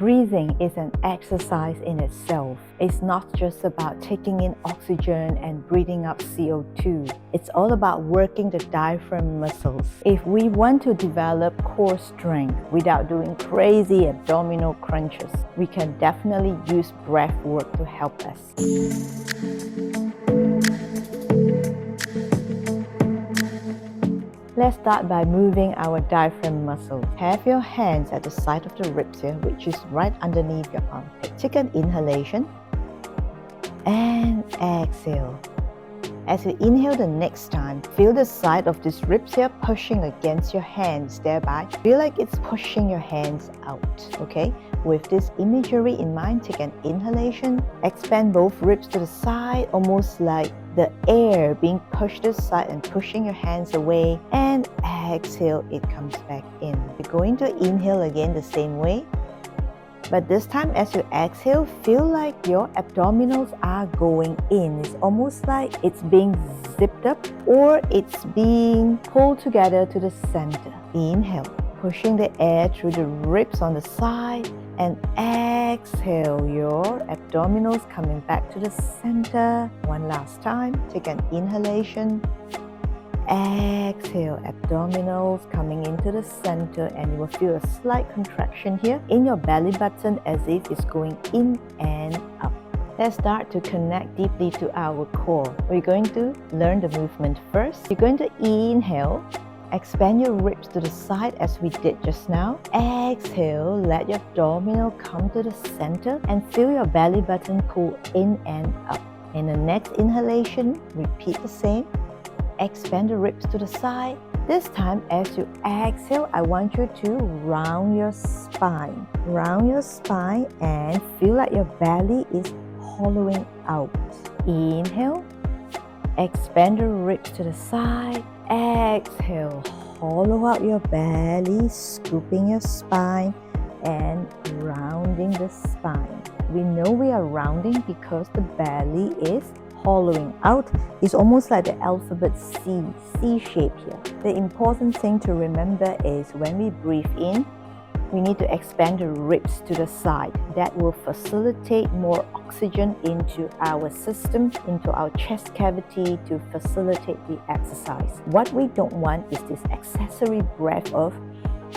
Breathing is an exercise in itself. It's not just about taking in oxygen and breathing up CO2. It's all about working the diaphragm muscles. If we want to develop core strength without doing crazy abdominal crunches, we can definitely use breath work to help us. Let's start by moving our diaphragm muscles. Have your hands at the side of the ribs here, which is right underneath your armpit. Take an inhalation and exhale. As you inhale the next time, feel the side of these ribs here pushing against your hands, thereby feel like it's pushing your hands out, okay? With this imagery in mind, take an inhalation, expand both ribs to the side, almost like the air being pushed to the side and pushing your hands away, and exhale, it comes back in. You're going to inhale again the same way, but this time as you exhale, feel like your abdominals are going in. It's almost like it's being zipped up or it's being pulled together to the center. Inhale, pushing the air through the ribs on the side, and exhale, your abdominals coming back to the center. One last time, take an inhalation. Exhale, abdominals coming into the center, and you will feel a slight contraction here in your belly button as if it's going in and up. Let's start to connect deeply to our core. We're going to learn the movement first. You're going to inhale, expand your ribs to the side as we did just now. Exhale, let your abdominal come to the center and feel your belly button pull in and up. In the next inhalation, repeat the same. Expand the ribs to the side. This time, as you exhale, I want you to round your spine. Round your spine and feel like your belly is hollowing out. Inhale. Expand the ribs to the side. Exhale. Hollow out your belly, scooping your spine and rounding the spine. We know we are rounding because the belly is hollowing out. It's almost like the alphabet C shape here. The important thing to remember is when we breathe in, we need to expand the ribs to the side. That will facilitate more oxygen into our system, into our chest cavity to facilitate the exercise. What we don't want is this accessory breath of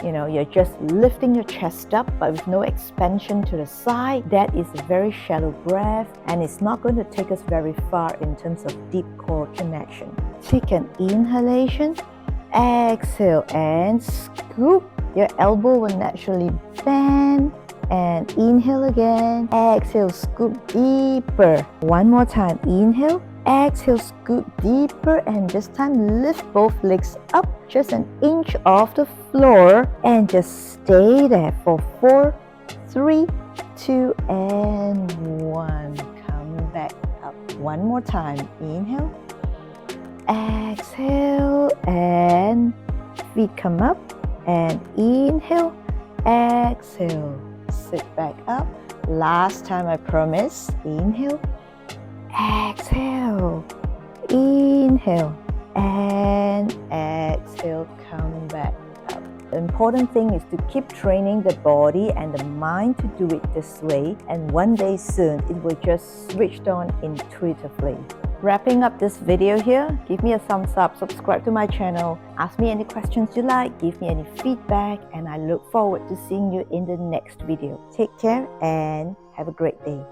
you're just lifting your chest up but with no expansion to the side. That is a very shallow breath and it's not going to take us very far in terms of deep core connection. Take an inhalation, exhale and scoop. Your elbow will naturally bend and inhale again. Exhale, scoop deeper. One more time, inhale. Exhale, scoop deeper, and this time lift both legs up just an inch off the floor and just stay there for 4, 3, 2, and 1. Come back up. One more time. Inhale. Exhale, and feet come up. And inhale. Exhale. Sit back up. Last time, I promise. Inhale. Exhale, inhale, and exhale, come back up. The important thing is to keep training the body and the mind to do it this way, and one day soon it will just switch on intuitively. Wrapping up this video here, give me a thumbs up, subscribe to my channel, ask me any questions you like, give me any feedback, and I look forward to seeing you in the next video. Take care and have a great day.